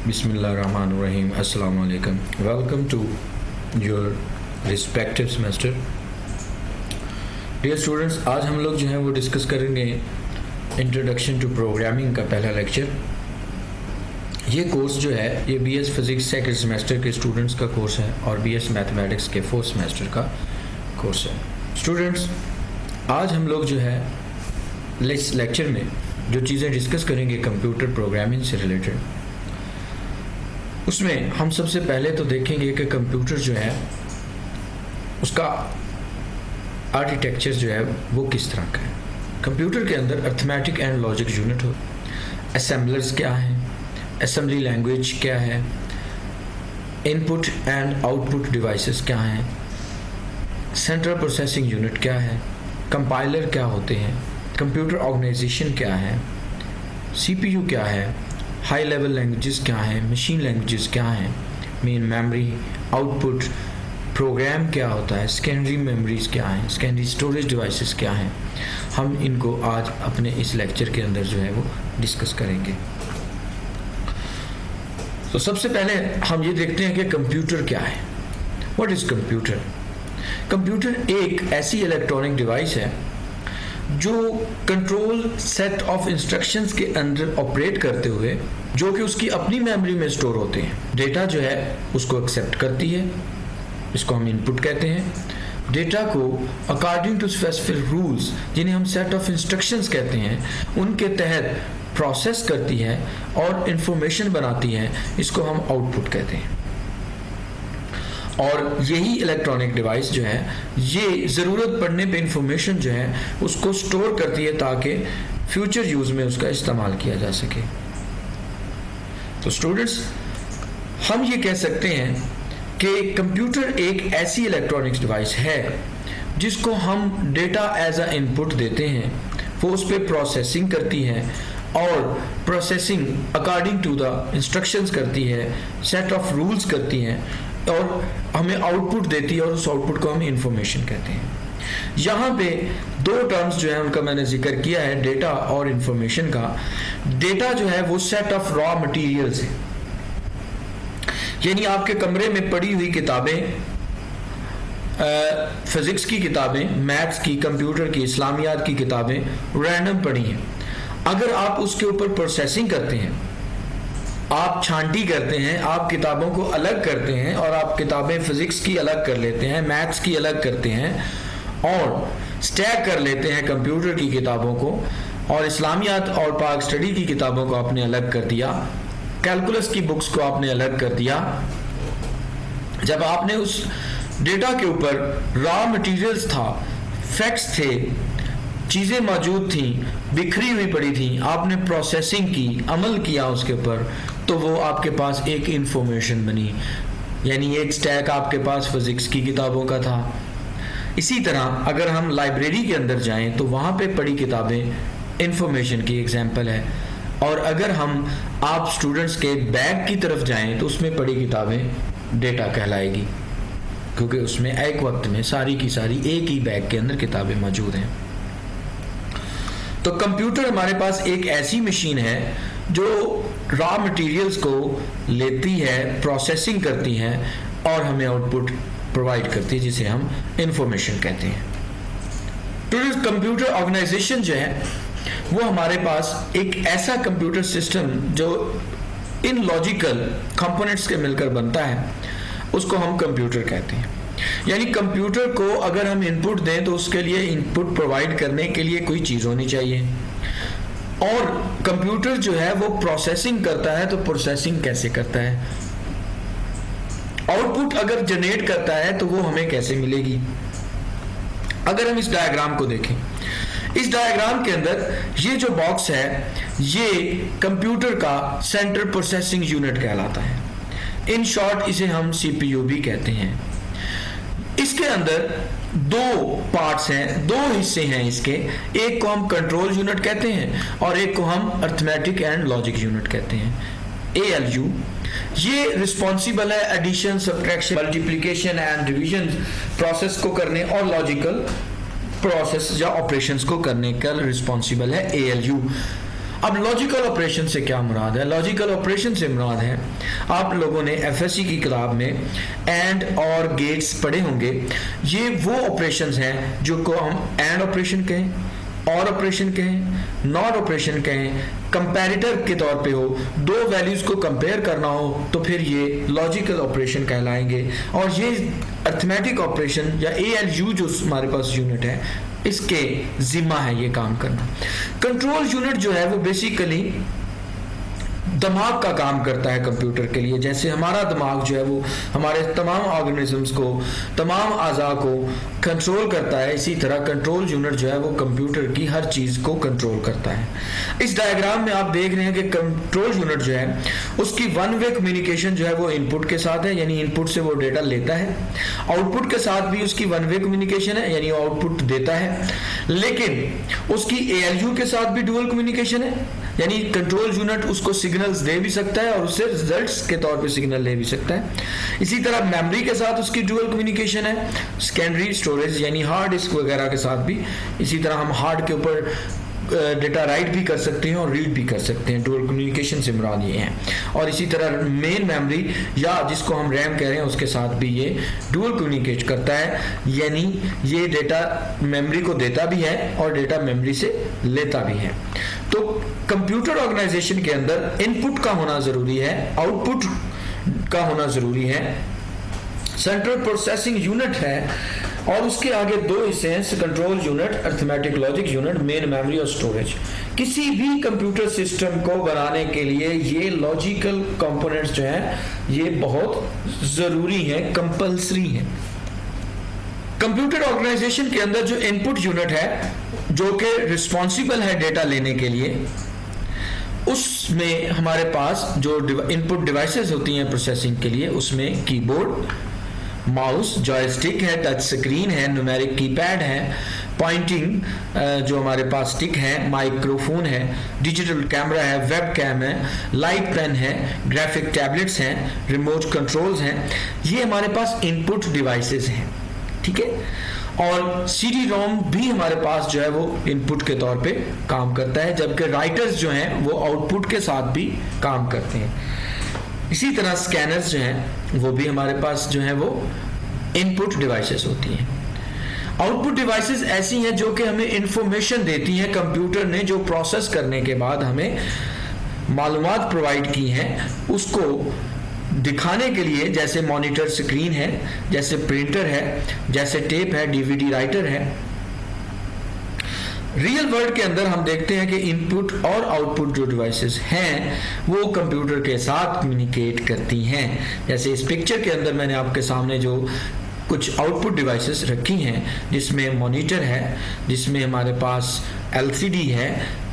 Bismillahirrahmanirrahim. Assalamu alaikum. Welcome to your respective semester. Dear students, आज हम लोग जो है वो डिस्कस करेंगे इंट्रोडक्शन टू प्रोग्रामिंग का पहला लेक्चर। ये कोर्स जो है ये BS फिज़िक्स सेकंड सेमेस्टर के स्टूडेंट्स का कोर्स है और BS मैथमेटिक्स के फोर्थ सेमेस्टर का कोर्स है। स्टूडेंट्स, आज हम लोग जो है इस लेक्चर में जो चीज़ें डिस्कस करेंगे कंप्यूटर प्रोग्रामिंग से रिलेटेड, उसमें हम सबसे पहले तो देखेंगे कि कंप्यूटर जो है उसका आर्किटेक्चर जो है वो किस तरह का है। कंप्यूटर के अंदर अर्थमेटिक एंड लॉजिक यूनिट हो, असेंबलर्स क्या हैं, असेंबली लैंग्वेज क्या है, इनपुट एंड आउटपुट डिवाइसेस क्या हैं, सेंट्रल प्रोसेसिंग यूनिट क्या है, कंपाइलर क्या होते हैं, कंप्यूटर ऑर्गेनाइजेशन क्या है, CPU क्या है, हाई लेवल लैंग्वेजेस क्या हैं, मशीन लैंग्वेजेस क्या हैं, मेन मेमोरी, आउटपुट, प्रोग्राम क्या होता है, सेकेंडरी मेमोरीज क्या हैं, सेकेंडरी स्टोरेज डिवाइसेस क्या हैं। हम इनको आज अपने इस लेक्चर के अंदर जो है वो डिस्कस करेंगे। तो सबसे पहले हम ये देखते हैं कि कंप्यूटर क्या है। What is computer? कंप्यूटर एक ऐसी इलेक्ट्रॉनिक डिवाइस है जो कंट्रोल सेट ऑफ इंस्ट्रक्शंस के अंदर ऑपरेट करते हुए, जो कि उसकी अपनी मेमोरी में स्टोर होते हैं, डेटा जो है उसको एक्सेप्ट करती है, इसको हम इनपुट कहते हैं। डेटा को अकॉर्डिंग टू स्पेसिफिक रूल्स, जिन्हें हम सेट ऑफ इंस्ट्रक्शंस कहते हैं, उनके तहत प्रोसेस करती है और इंफॉर्मेशन बनाती है, इसको हम आउटपुट कहते हैं। और यही इलेक्ट्रॉनिक डिवाइस जो है ये ज़रूरत पड़ने पे इंफॉर्मेशन जो है उसको स्टोर करती है ताकि फ्यूचर यूज़ में उसका इस्तेमाल किया जा सके। तो स्टूडेंट्स, हम ये कह सकते हैं कि कंप्यूटर एक ऐसी इलेक्ट्रॉनिक्स डिवाइस है जिसको हम डेटा एज अ इनपुट देते हैं, वो उस पर प्रोसेसिंग करती है और processing according to the instructions करती है, सेट ऑफ रूल्स करती हैं और हमें आउटपुट देती है और उस आउटपुट को हम इंफॉर्मेशन कहते हैं। यहाँ पे दो टर्म्स जो है उनका मैंने जिक्र किया है, डेटा और इंफॉर्मेशन का। डेटा जो है वो सेट ऑफ रॉ मटेरियल्स है, यानी आपके कमरे में पड़ी हुई किताबें, फिजिक्स की किताबें, मैथ्स की, कंप्यूटर की, इस्लामियात की किताबें रैंडम पड़ी हैं। अगर आप उसके ऊपर प्रोसेसिंग करते हैं, आप छांटी करते हैं, आप किताबों को अलग करते हैं और आप किताबें फिजिक्स की अलग कर लेते हैं, मैथ्स की अलग करते हैं और स्टैक कर लेते हैं कंप्यूटर की किताबों को, और इस्लामियात और पाक स्टडी की किताबों को आपने अलग कर दिया, कैलकुलस की बुक्स को आपने अलग कर दिया। जब आपने उस डेटा के ऊपर रॉ मटेरियल्स था, फैक्ट्स थे, चीज़ें मौजूद थी, बिखरी हुई पड़ी थी, आपने प्रोसेसिंग की, अमल किया उसके ऊपर, तो वो आपके पास एक इंफॉर्मेशन बनी। यानी एक स्टैक आपके पास फिजिक्स की किताबों का था। इसी तरह अगर हम लाइब्रेरी के अंदर जाएं तो वहाँ पे पड़ी किताबें इंफॉर्मेशन की एग्जाम्पल है, और अगर हम आप स्टूडेंट्स के बैग की तरफ जाएं तो उसमें पड़ी किताबें डेटा कहलाएगी, क्योंकि उसमें एक वक्त में सारी की सारी एक ही बैग के अंदर किताबें मौजूद हैं। तो कंप्यूटर हमारे पास एक ऐसी मशीन है जो रॉ मटेरियल्स को लेती है, प्रोसेसिंग करती है और हमें आउटपुट प्रोवाइड करती है, जिसे हम इंफॉर्मेशन कहते हैं। तो कंप्यूटर ऑर्गेनाइजेशन जो है वो हमारे पास एक ऐसा कंप्यूटर सिस्टम जो इन लॉजिकल कंपोनेंट्स के मिलकर बनता है, उसको हम कंप्यूटर कहते हैं। यानी कंप्यूटर को अगर हम इनपुट दें तो उसके लिए इनपुट प्रोवाइड करने के लिए कोई चीज़ होनी चाहिए, और कंप्यूटर जो है वो प्रोसेसिंग करता है, तो प्रोसेसिंग कैसे करता है, आउटपुट अगर जनरेट करता है तो वो हमें कैसे मिलेगी। अगर हम इस डायग्राम को देखें, इस डायग्राम के अंदर ये जो बॉक्स है ये कंप्यूटर का सेंट्रल प्रोसेसिंग यूनिट कहलाता है। इन शॉर्ट इसे हम CPU भी कहते हैं। इसके अंदर दो पार्ट्स हैं, दो हिस्से हैं इसके। एक को हम कंट्रोल यूनिट कहते हैं और एक को हम अर्थमेटिक एंड लॉजिक यूनिट कहते हैं, ALU। ये रिस्पॉन्सिबल है addition, subtraction, multiplication and division process को करने, और लॉजिकल प्रोसेस या ऑपरेशंस को करने का रिस्पॉन्सिबल है ALU। अब लॉजिकल ऑपरेशन से क्या मुराद है? लॉजिकल ऑपरेशन से मुराद है, आप लोगों ने एफएससी की किताब में एंड और गेट्स पढ़े होंगे। ये वो ऑपरेशंस हैं जो को हम एंड ऑपरेशन कहें, और ऑपरेशन कहें, नॉट ऑपरेशन कहें, कंपैरेटर के तौर पे हो, दो वैल्यूज को कंपेयर करना हो तो फिर ये लॉजिकल ऑपरेशन कहलाएंगे। और ये अर्थमेटिक ऑपरेशन या ALU जो हमारे पास यूनिट है, इसके जिम्मा है ये काम करना। कंट्रोल यूनिट जो है वो बेसिकली दिमाग का काम करता है कंप्यूटर के लिए। जैसे हमारा दिमाग जो है वो हमारे तमाम ऑर्गेनिजम्स को, तमाम अज़ा को कंट्रोल करता है, इसी तरह कंट्रोल यूनिट जो है वो कंप्यूटर की हर चीज़ को कंट्रोल करता है। इस डायग्राम में आप देख रहे हैं कि कंट्रोल यूनिट जो है उसकी वन वे कम्युनिकेशन जो है वो इनपुट के साथ है, यानी इनपुट से वो डेटा लेता है। आउटपुट के साथ भी उसकी वन वे कम्युनिकेशन है, यानी आउटपुट देता है। लेकिन उसकी ALU के साथ भी डुअल कम्युनिकेशन है, यानी कंट्रोल यूनिट उसको सिग्नल्स दे भी सकता है और उससे रिजल्ट्स के तौर पे सिग्नल ले भी सकता है। इसी तरह मेमोरी के साथ उसकी डुअल कम्युनिकेशन है, सेकेंडरी स्टोरेज यानी हार्ड डिस्क वगैरह के साथ भी। इसी तरह हम हार्ड के ऊपर डेटा राइट भी कर सकते हैं और रीड भी कर सकते हैं, डुअल कम्युनिकेशन से मुराद ये हैं। और इसी तरह मेन मेमोरी या जिसको हम रैम कह रहे हैं उसके साथ भी ये डुअल कम्युनिकेट करता है, यानी ये डेटा मेमोरी को देता भी है और डेटा मेमोरी से लेता भी है। तो कंप्यूटर ऑर्गेनाइजेशन के अंदर इनपुट का होना जरूरी है, आउटपुट का होना जरूरी है, सेंट्रल प्रोसेसिंग यूनिट है और उसके आगे दो हिस्से हैं, control unit, arithmetic logic unit, main memory और स्टोरेज। किसी भी कंप्यूटर सिस्टम को बनाने के लिए ये लॉजिकल कंपोनेंट्स जो हैं ये बहुत जरूरी है, कंपल्सरी है। कंप्यूटर ऑर्गेनाइजेशन के अंदर जो इनपुट यूनिट है जो कि रिस्पॉन्सिबल है डेटा लेने के लिए, उसमें हमारे पास जो इनपुट डिवाइसेस होती हैं प्रोसेसिंग के लिए, उसमें कीबोर्ड, माउस, जॉयस्टिक है, टच स्क्रीन है, न्यूमेरिक कीपैड है, पॉइंटिंग जो हमारे पास स्टिक है, माइक्रोफोन है, डिजिटल कैमरा है, वेब कैम है, लाइट पेन है, ग्राफिक टैबलेट्स हैं, रिमोट कंट्रोल्स हैं। ये हमारे पास इनपुट डिवाइसेस हैं, ठीक है। और CD-ROM भी हमारे पास जो है वो इनपुट के तौर पे काम करता है, जबकि राइटर्स जो हैं वो आउटपुट के साथ भी काम करते हैं। इसी तरह स्कैनर्स जो हैं वो भी हमारे पास जो है वो इनपुट डिवाइसेस होती हैं। आउटपुट डिवाइसेस ऐसी हैं जो कि हमें इंफॉर्मेशन देती हैं, कंप्यूटर ने जो प्रोसेस करने के बाद हमें मालूमात प्रोवाइड की हैं उसको दिखाने के लिए, जैसे मॉनिटर स्क्रीन है, जैसे प्रिंटर है, जैसे टेप है, DVD राइटर है। रियल वर्ल्ड के अंदर हम देखते हैं कि इनपुट और आउटपुट जो डिवाइसेस हैं वो कंप्यूटर के साथ कम्युनिकेट करती हैं। जैसे इस पिक्चर के अंदर मैंने आपके सामने जो कुछ आउटपुट डिवाइसेस रखी हैं, जिसमें मॉनिटर है, जिसमें हमारे पास LCD है,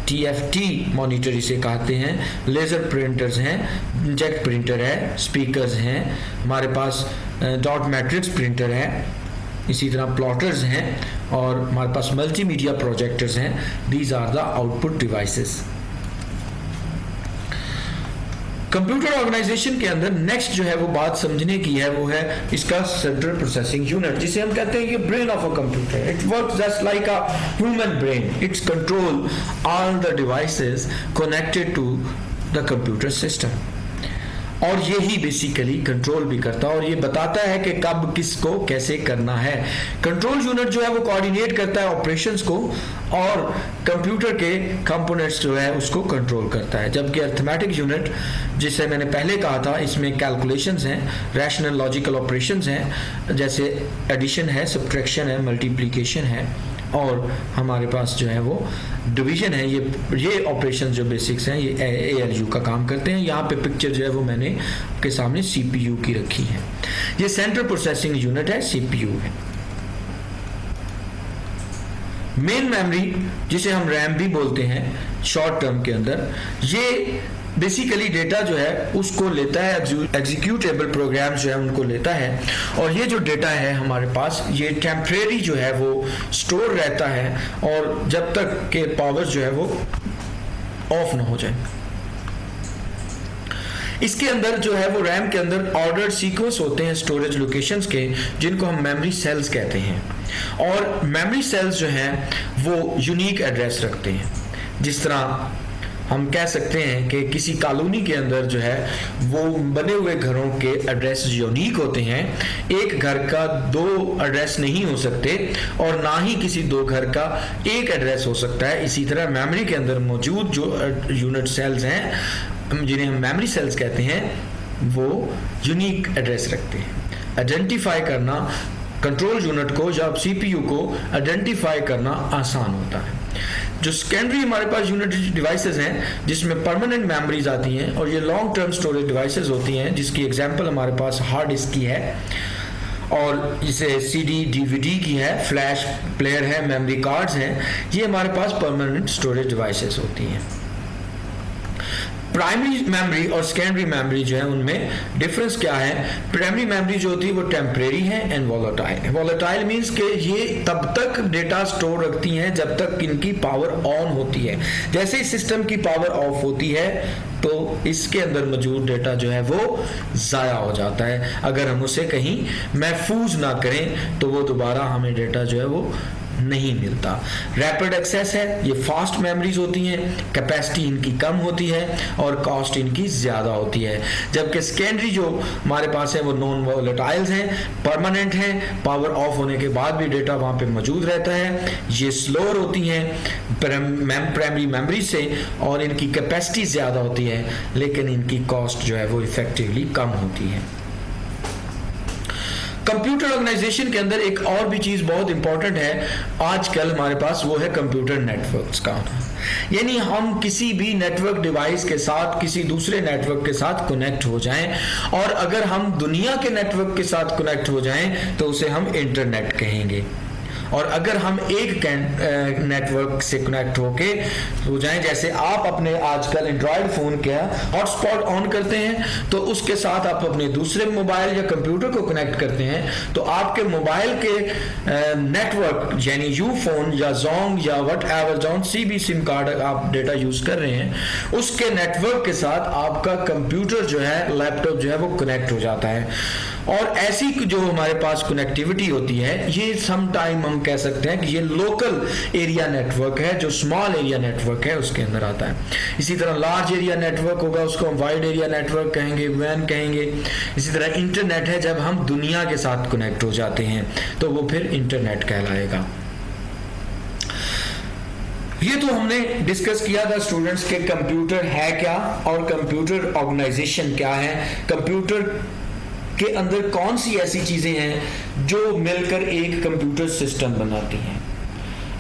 TFT मॉनिटर इसे कहते हैं, लेज़र प्रिंटर्स हैं, इंजेक्ट प्रिंटर है, स्पीकर्स हैं, हमारे पास डॉट मैट्रिक्स प्रिंटर है, इसी तरह प्लॉटर्स हैं और हमारे पास मल्टीमीडिया प्रोजेक्टर्स हैं। These are the output devices. Computer organisation के अंदर नेक्स्ट जो है वो बात समझने की है वो है इसका सेंट्रल प्रोसेसिंग यूनिट, जिसे हम कहते हैं कि brain of a computer. It works just like a human brain. It's control all the devices connected to the computer system, और यही बेसिकली कंट्रोल भी करता है और ये बताता है कि कब किसको कैसे करना है। कंट्रोल यूनिट जो है वो कोऑर्डिनेट करता है ऑपरेशंस को और कंप्यूटर के कंपोनेंट्स जो है उसको कंट्रोल करता है, जबकि अर्थमेटिक यूनिट जिसे मैंने पहले कहा था इसमें कैलकुलेशंस हैं, रैशनल लॉजिकल ऑपरेशंस हैं, जैसे एडिशन है, सब्ट्रैक्शन है, मल्टीप्लिकेशन है और हमारे पास जो है वो डिवीजन है। ये ऑपरेशन जो बेसिक्स हैं ये ALU का काम करते हैं। यहाँ पे पिक्चर जो है वो मैंने आपके सामने CPU की रखी है। ये सेंट्रल प्रोसेसिंग यूनिट है, CPU है। मेन मेमोरी जिसे हम रैम भी बोलते हैं शॉर्ट टर्म के अंदर, ये बेसिकली डेटा जो है उसको लेता है, एग्जीक्यूटेबल प्रोग्राम जो है उनको लेता है और ये जो डेटा है हमारे पास ये टेम्परेरी जो है वो स्टोर रहता है और जब तक के पावर जो है वो ऑफ ना हो जाए। इसके अंदर जो है वो रैम के अंदर ऑर्डर्ड सीक्वेंस होते हैं स्टोरेज लोकेशंस के, जिनको हम मेमोरी सेल्स कहते हैं। और मेमोरी सेल्स जो हैं वो यूनिक एड्रेस रखते हैं। जिस तरह हम कह सकते हैं कि किसी कॉलोनी के अंदर जो है वो बने हुए घरों के एड्रेस यूनिक होते हैं। एक घर का 2 एड्रेस नहीं हो सकते और ना ही किसी 2 घर का एक एड्रेस हो सकता है। इसी तरह मेमोरी के अंदर मौजूद जो यूनिट सेल्स हैं, जिन्हें हम मेमोरी सेल्स कहते हैं, वो यूनिक एड्रेस रखते हैं। आइडेंटिफाई करना कंट्रोल यूनिट को या सीपीयू को आइडेंटिफाई करना आसान होता है। जो सेकेंडरी हमारे पास यूनिट डिवाइसेस हैं जिसमें परमानेंट मेमोरीज आती हैं और ये लॉन्ग टर्म स्टोरेज डिवाइसेस होती हैं, जिसकी एग्जांपल हमारे पास हार्ड डिस्क की है और इसे सीडी डीवीडी की है, फ्लैश प्लेयर है, मेमोरी कार्ड्स हैं। ये हमारे पास परमानेंट स्टोरेज डिवाइसेस होती हैं। प्राइमरी मेमोरी और सेकेंडरी मेमोरी जो है उनमें डिफरेंस क्या है? प्राइमरी मेमोरी जो होती है वो टेम्परेरी है एंड वोलेटाइल। वोलेटाइल मींस कि ये तब तक डेटा स्टोर रखती हैं जब तक इनकी पावर ऑन होती है। जैसे ही सिस्टम की पावर ऑफ होती है तो इसके अंदर मौजूद डेटा जो है वो ज़ाया हो जाता है। अगर हम उसे कहीं महफूज ना करें तो वो दोबारा हमें डेटा जो है वो नहीं मिलता। रैपिड एक्सेस है, ये फास्ट मेमोरीज होती हैं, कैपेसिटी इनकी कम होती है और कॉस्ट इनकी ज़्यादा होती है। जबकि सेकेंडरी जो हमारे पास है वो नॉन वोलेटाइल्स हैं, परमानेंट हैं, पावर ऑफ होने के बाद भी डेटा वहाँ पे मौजूद रहता है। ये स्लोअर होती हैं प्राइमरी मेमोरी से और इनकी कैपेसिटी ज़्यादा होती है, लेकिन इनकी कॉस्ट जो है वो इफेक्टिवली कम होती है। कंप्यूटर ऑर्गेनाइजेशन के अंदर एक और भी चीज बहुत इंपॉर्टेंट है आजकल हमारे पास, वो है कंप्यूटर नेटवर्क्स का होना। यानी हम किसी भी नेटवर्क डिवाइस के साथ किसी दूसरे नेटवर्क के साथ कनेक्ट हो जाएं, और अगर हम दुनिया के नेटवर्क के साथ कनेक्ट हो जाएं तो उसे हम इंटरनेट कहेंगे। और अगर हम एक नेटवर्क से कनेक्ट होके हो जाएं, जैसे आप अपने आजकल एंड्रॉयड फोन का हॉटस्पॉट ऑन करते हैं तो उसके साथ आप अपने दूसरे मोबाइल या कंप्यूटर को कनेक्ट करते हैं, तो आपके मोबाइल के नेटवर्क यानी यू फोन या जोंग या वट एवर जौन सी भी सिम कार्ड आप डेटा यूज कर रहे हैं, उसके नेटवर्क के साथ आपका कंप्यूटर जो है, लैपटॉप जो है वो कनेक्ट हो जाता है। और ऐसी जो हमारे पास कनेक्टिविटी होती है, ये सम टाइम हम कह सकते हैं कि ये लोकल एरिया नेटवर्क है, जो स्मॉल एरिया नेटवर्क है उसके अंदर आता है। इसी तरह लार्ज एरिया नेटवर्क होगा, उसको हम वाइड एरिया नेटवर्क कहेंगे, वैन कहेंगे। इसी तरह इंटरनेट है, जब हम दुनिया के साथ कनेक्ट हो जाते हैं तो वो फिर इंटरनेट कहलाएगा। ये तो हमने डिस्कस किया था स्टूडेंट्स के कंप्यूटर है क्या और कंप्यूटर ऑर्गेनाइजेशन क्या है, कंप्यूटर के अंदर कौन सी ऐसी चीजें हैं जो मिलकर एक कंप्यूटर सिस्टम बनाती हैं।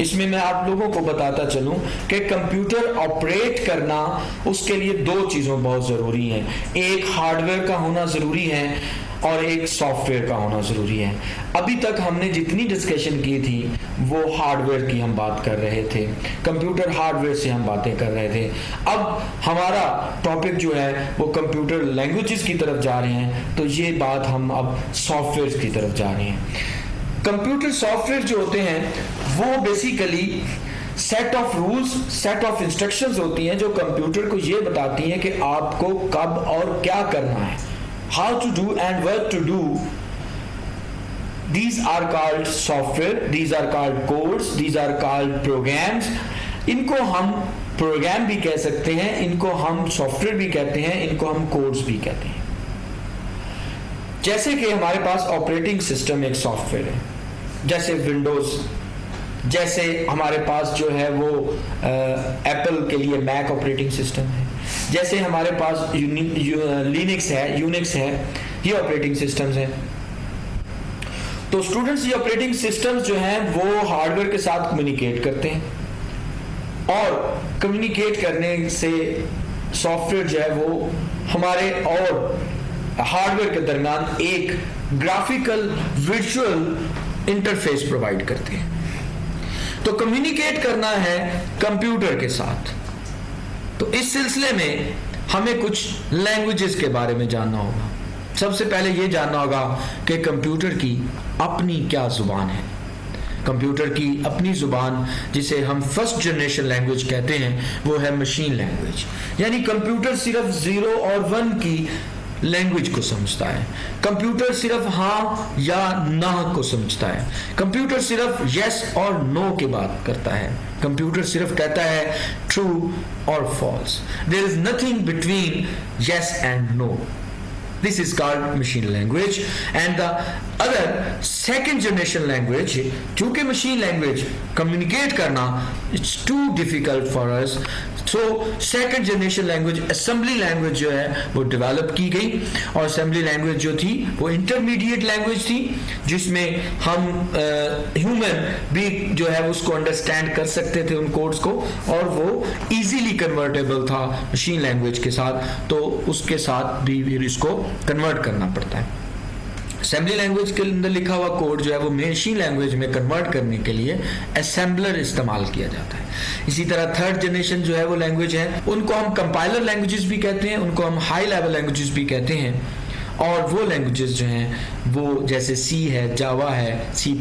इसमें मैं आप लोगों को बताता चलूं कि कंप्यूटर ऑपरेट करना, उसके लिए 2 चीज़ों बहुत ज़रूरी हैं। एक हार्डवेयर का होना ज़रूरी है और एक सॉफ्टवेयर का होना ज़रूरी है। अभी तक हमने जितनी डिस्कशन की थी वो हार्डवेयर की हम बात कर रहे थे, कंप्यूटर हार्डवेयर से हम बातें कर रहे थे। अब हमारा टॉपिक जो है वो कंप्यूटर लैंग्वेजेस की तरफ जा रहे हैं, तो ये बात हम अब सॉफ्टवेयर की तरफ जा रहे हैं। कंप्यूटर सॉफ्टवेयर जो होते हैं वो basically set of rules, set of instructions होती हैं जो कंप्यूटर को ये बताती हैं कि आपको कब और क्या करना है, how to do and what to do. These are called software, these are called codes, these are called programs. इनको हम प्रोग्राम भी कह सकते हैं, इनको हम सॉफ्टवेयर भी कहते हैं, इनको हम कोड्स भी कहते हैं। जैसे कि हमारे पास ऑपरेटिंग सिस्टम एक सॉफ्टवेयर है, जैसे विंडोज, जैसे हमारे पास जो है वो एप्पल के लिए मैक ऑपरेटिंग सिस्टम है, जैसे हमारे पास लिनक्स है, यूनिक्स है, ये ऑपरेटिंग सिस्टम्स हैं। तो स्टूडेंट्स, ये ऑपरेटिंग सिस्टम्स जो हैं वो हार्डवेयर के साथ कम्युनिकेट करते हैं, और कम्युनिकेट करने से सॉफ्टवेयर जो है वो हमारे और हार्डवेयर के दरमियान एक ग्राफिकल विजुअल इंटरफेस प्रोवाइड करते हैं। तो कम्युनिकेट करना है कंप्यूटर के साथ, तो इस सिलसिले में हमें कुछ लैंग्वेजेस के बारे में जानना होगा। सबसे पहले ये जानना होगा कि कंप्यूटर की अपनी क्या जुबान है। कंप्यूटर की अपनी जुबान, जिसे हम फर्स्ट जनरेशन लैंग्वेज कहते हैं, वो है मशीन लैंग्वेज। यानी कंप्यूटर सिर्फ 0 और 1 की लैंग्वेज को समझता है। कंप्यूटर सिर्फ हाँ या ना को समझता है। कंप्यूटर सिर्फ यस और नो की बात करता है। कंप्यूटर सिर्फ कहता है ट्रू और false. There is nothing between yes and no. This is called machine language. And the other second generation language, चूंकि machine language communicate करना it's too difficult for us, so second generation language assembly language जो है वो develop की गई। और assembly language जो थी वो intermediate language थी, जिसमें हम human भी जो है उसको understand कर सकते थे उन codes को, और वो easily convertible था machine language के साथ, तो उसके साथ भी इसको कन्वर्ट करना पड़ता है। असेंबली लैंग्वेज के अंदर लिखा हुआ कोड जो है वो मशीन लैंग्वेज में कन्वर्ट करने के लिए असेंबलर इस्तेमाल किया जाता है। इसी तरह थर्ड जनरेशन जो है वो लैंग्वेज है, उनको हम कंपाइलर लैंग्वेजेस भी कहते हैं, उनको हम हाई लेवल लैंग्वेजेस भी कहते हैं। और वो लैंग्वेजेस जो हैं वो जैसे सी है, जावा है, C++,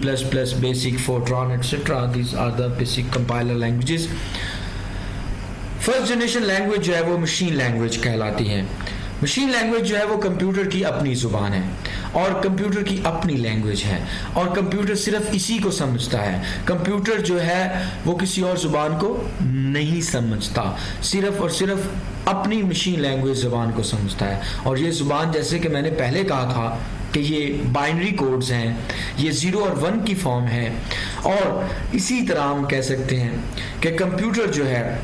BASIC, Fortran etcetera, this are the basic compiler languages. First generation language जो है वो मशीन लैंग्वेज कहलाती है। मशीन लैंग्वेज जो है वो कंप्यूटर की अपनी जुबान है और कंप्यूटर की अपनी लैंग्वेज है, और कंप्यूटर सिर्फ इसी को समझता है। कंप्यूटर जो है वो किसी और जुबान को नहीं समझता, सिर्फ और सिर्फ अपनी मशीन लैंग्वेज जुबान को समझता है। और ये जुबान, जैसे कि मैंने पहले कहा था कि ये बाइनरी कोड्स हैं, ये 0 और 1 की फॉर्म है। और इसी तरह हम कह सकते हैं कि कंप्यूटर जो है,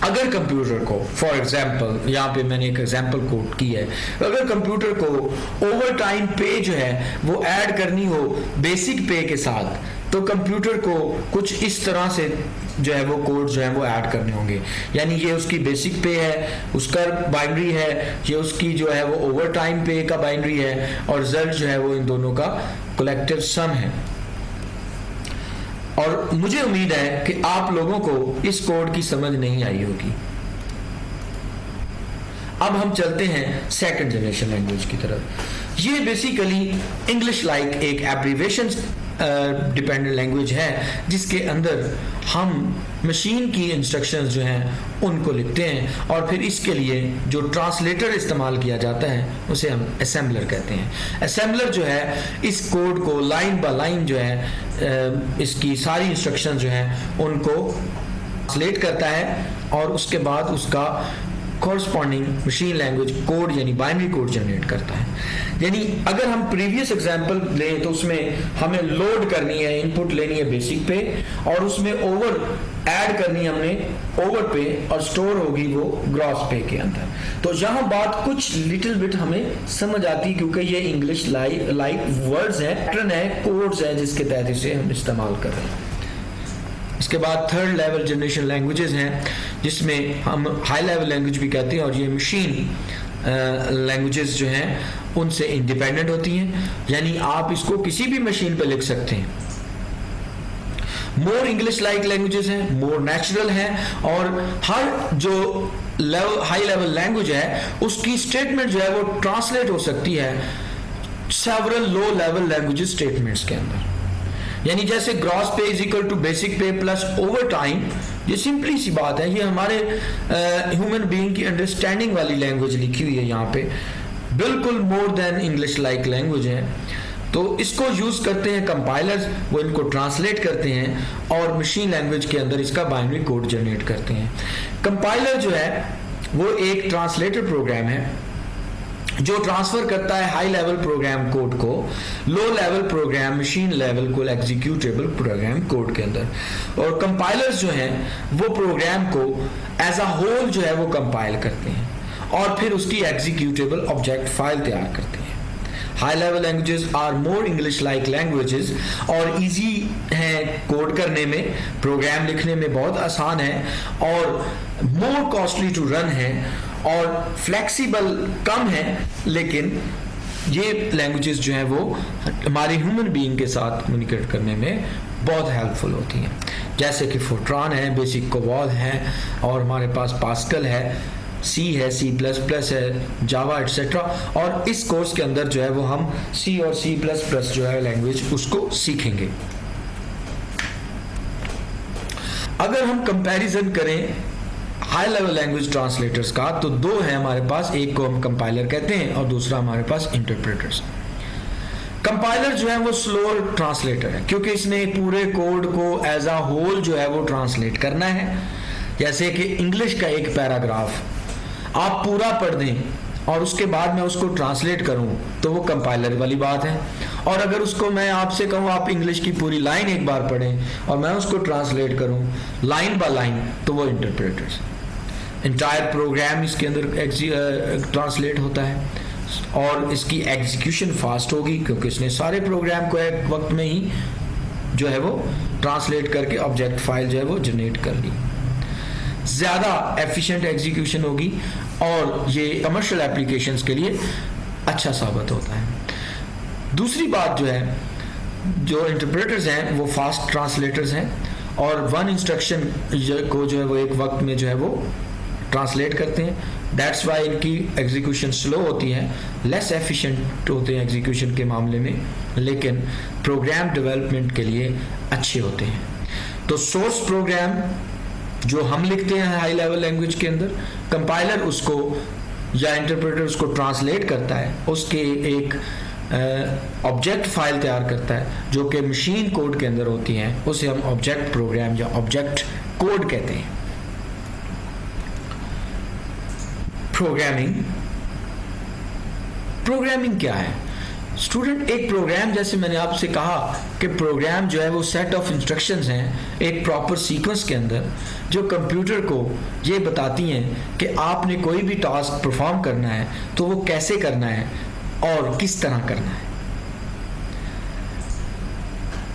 अगर कंप्यूटर को फॉर एग्जाम्पल, यहाँ पे मैंने एक एग्जाम्पल कोट की है, अगर कंप्यूटर को ओवर टाइम पे जो है वो ऐड करनी हो बेसिक पे के साथ, तो कंप्यूटर को कुछ इस तरह से जो है वो कोड जो है वो ऐड करने होंगे। यानी ये उसकी बेसिक पे है, उसका बाइनरी है, ये उसकी जो है वो ओवर टाइम पे का बाइनरी है, और रिजल्ट जो है वो इन दोनों का कलेक्टिव सम है। और मुझे उम्मीद है कि आप लोगों को इस कोड की समझ नहीं आई होगी। अब हम चलते हैं सेकंड जनरेशन लैंग्वेज की तरफ। ये बेसिकली इंग्लिश लाइक एक एब्रीविएशन डिपेंडेंट लैंग्वेज है, जिसके अंदर हम मशीन की इंस्ट्रक्शंस जो हैं उनको लिखते हैं, और फिर इसके लिए जो ट्रांसलेटर इस्तेमाल किया जाता है उसे हम असेंबलर कहते हैं। असेंबलर जो है इस कोड को लाइन बाय लाइन जो है इसकी सारी इंस्ट्रक्शन जो हैं उनको ट्रांसलेट करता है, और उसके बाद उसका कॉरस्पॉन्डिंग मशीन लैंग्वेज कोड यानी बाइनरी कोड जनरेट करता है। यानी अगर हम प्रीवियस एग्जांपल लें तो उसमें हमें लोड करनी है, इनपुट लेनी है बेसिक पे, और उसमें ओवर ऐड करनी है हमने ओवर पे, और स्टोर होगी वो ग्रॉस पे के अंदर। तो यहाँ बात कुछ लिटिल बिट हमें समझ आती, क्योंकि ये इंग्लिश लाइक वर्ड्स है, पैटर्न है, कोड्स है, जिसके तहत इसे हम इस्तेमाल कर रहे हैं। इसके बाद थर्ड लेवल जनरेशन लैंग्वेजेस हैं, जिसमें हम हाई लेवल लैंग्वेज भी कहते हैं, और ये मशीन लैंग्वेजेस जो हैं उनसे इंडिपेंडेंट होती हैं। यानी आप इसको किसी भी मशीन पे लिख सकते हैं। मोर इंग्लिश लाइक लैंग्वेजेस हैं, मोर नेचुरल हैं, और हर जो हाई लेवल लैंग्वेज है उसकी स्टेटमेंट जो है वो ट्रांसलेट हो सकती है several low level languages statements के अंदर। यानी जैसे ग्रॉस पे इज इक्वल टू बेसिक पे प्लस ओवर टाइम, ये सिंपली सी बात है, ये हमारे ह्यूमन बीइंग की अंडरस्टैंडिंग वाली लैंग्वेज लिखी हुई है यहाँ पे, बिल्कुल more than English like language है। तो इसको यूज करते हैं कंपाइलर्स, वो इनको ट्रांसलेट करते हैं और मशीन लैंग्वेज के अंदर इसका बाइनरी कोड जनरेट करते हैं। कंपाइलर जो है वो एक ट्रांसलेटर प्रोग्राम है जो ट्रांसफर करता है हाई लेवल प्रोग्राम कोड को low level program machine level को एग्जीक्यूटेबल प्रोग्राम कोड के अंदर, और कंपाइलर्स जो हैं वो प्रोग्राम को एज अ होल जो है वो कंपाइल करते हैं और फिर उसकी एग्जीक्यूटेबल ऑब्जेक्ट फाइल तैयार करते हैं। High level languages are more English like languages, और इजी है कोड करने में, प्रोग्राम लिखने में बहुत आसान है, और मोर कॉस्टली टू रन है, और फ्लेक्सिबल कम है। लेकिन ये लैंग्वेजेस जो हैं वो हमारे ह्यूमन बीइंग के साथ कम्युनिकेट करने में बहुत हेल्पफुल होती हैं, जैसे कि फोर्ट्रॉन है, बेसिक कोबॉल है, और हमारे पास पास्कल है, सी है, C++ है, जावा एटसेट्रा। और इस कोर्स के अंदर जो है वो हम सी और C++ जो है लैंग्वेज उसको सीखेंगे। अगर हम कंपैरिजन करें हाई लेवल लैंग्वेज ट्रांसलेटर्स का, तो दो हैं हमारे पास, एक को हम कंपाइलर कहते हैं और दूसरा हमारे पास इंटरप्रेटर्स। कंपाइलर जो है वो स्लो ट्रांसलेटर है, क्योंकि इसने पूरे कोड को एज अ होल जो है वो ट्रांसलेट करना है। जैसे कि इंग्लिश का एक पैराग्राफ आप पूरा पढ़ दें और उसके बाद मैं उसको ट्रांसलेट करूं तो वो कंपाइलर वाली बात है, और अगर उसको मैं आपसे कहूं आप इंग्लिश की पूरी लाइन एक बार पढ़ें और मैं उसको ट्रांसलेट करूं लाइन बाय लाइन, तो वो इंटरप्रेटर्स। इंटायर प्रोग्राम इसके अंदर ट्रांसलेट होता है और इसकी एग्जीक्यूशन फास्ट होगी, क्योंकि इसने सारे प्रोग्राम को एक वक्त में ही जो है वो ट्रांसलेट करके ऑब्जेक्ट फाइल जो है वो जनरेट कर ली। ज़्यादा एफिशिएंट एग्जीक्यूशन होगी और ये कमर्शियल एप्लीकेशंस के लिए अच्छा साबित होता है। दूसरी बात जो है, जो इंटरप्रेटर्स हैं वो फास्ट ट्रांसलेटर्स हैं और वन इंस्ट्रक्शन को जो है वो एक वक्त में जो है वो ट्रांसलेट करते हैं। दैट्स वाई इनकी एग्जीक्यूशन स्लो होती है, लेस एफिशिएंट होते हैं एग्जीक्यूशन के मामले में, लेकिन प्रोग्राम डेवलपमेंट के लिए अच्छे होते हैं। तो सोर्स प्रोग्राम जो हम लिखते हैं हाई लेवल लैंग्वेज के अंदर, कंपाइलर उसको या इंटरप्रेटर उसको ट्रांसलेट करता है, उसके एक ऑब्जेक्ट फाइल तैयार करता है जो कि मशीन कोड के अंदर होती हैं, उसे हम ऑब्जेक्ट प्रोग्राम या ऑब्जेक्ट कोड कहते हैं। प्रोग्रामिंग क्या है स्टूडेंट? एक प्रोग्राम, जैसे मैंने आपसे कहा कि प्रोग्राम जो है वो सेट ऑफ इंस्ट्रक्शंस हैं एक प्रॉपर सीक्वेंस के अंदर, जो कंप्यूटर को ये बताती हैं कि आपने कोई भी टास्क परफॉर्म करना है तो वो कैसे करना है और किस तरह करना है।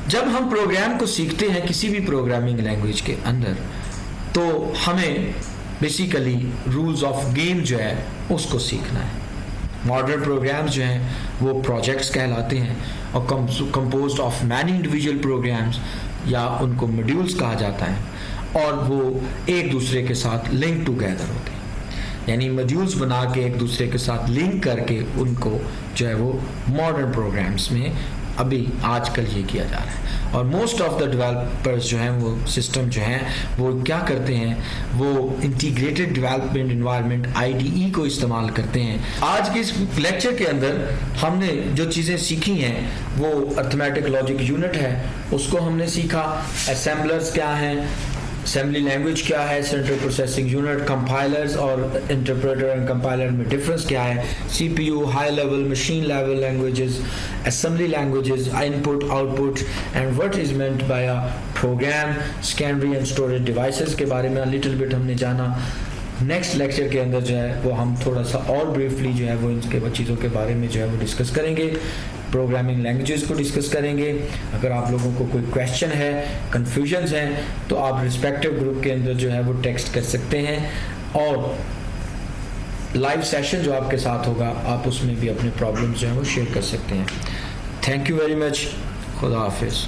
जब हम प्रोग्राम को सीखते हैं किसी भी प्रोग्रामिंग लैंग्वेज के अंदर, तो हमें बेसिकली रूल्स ऑफ गेम जो है उसको सीखना है। मॉडर्न प्रोग्राम्स जो हैं वो प्रोजेक्ट्स कहलाते हैं और composed of many individual programs, या उनको मॉड्यूल्स कहा जाता है, और वो एक दूसरे के साथ लिंक टुगेदर होते हैं, यानी मॉड्यूल्स बना के एक दूसरे के साथ लिंक करके उनको जो है वो मॉडर्न प्रोग्राम्स में अभी आजकल ये किया जा रहा है। और मोस्ट ऑफ द डेवलपर्स जो हैं वो सिस्टम जो हैं वो क्या करते हैं, वो इंटीग्रेटेड डेवलपमेंट एनवायरनमेंट IDE को इस्तेमाल करते हैं। आज के इस लेक्चर के अंदर हमने जो चीज़ें सीखी हैं वो अर्थमेटिक लॉजिक यूनिट है, उसको हमने सीखा। असेंबलर्स क्या हैं, असेंबली लैंग्वेज क्या है, सेंट्रल प्रोसेसिंग यूनिट, कंपाइलर्स और इंटरप्रेटर एंड कंपाइलर में डिफरेंस क्या है, CPU, high level, machine level languages, assembly languages, input output and what is meant by a program, secondary and storage devices के बारे में little bit हमने जाना। Next lecture के अंदर जो है वो हम थोड़ा सा और ब्रीफली जो है वो इनके चीज़ों के बारे में जो है वो डिस्कस करेंगे, प्रोग्रामिंग लैंग्वेजेस को डिस्कस करेंगे। अगर आप लोगों को कोई क्वेश्चन है, कन्फ्यूजन्स हैं, तो आप रिस्पेक्टिव ग्रुप के अंदर जो है वो टेक्स्ट कर सकते हैं, और लाइव सेशन जो आपके साथ होगा आप उसमें भी अपने प्रॉब्लम्स जो है वो शेयर कर सकते हैं। Thank you very much. खुदा हाफिज़।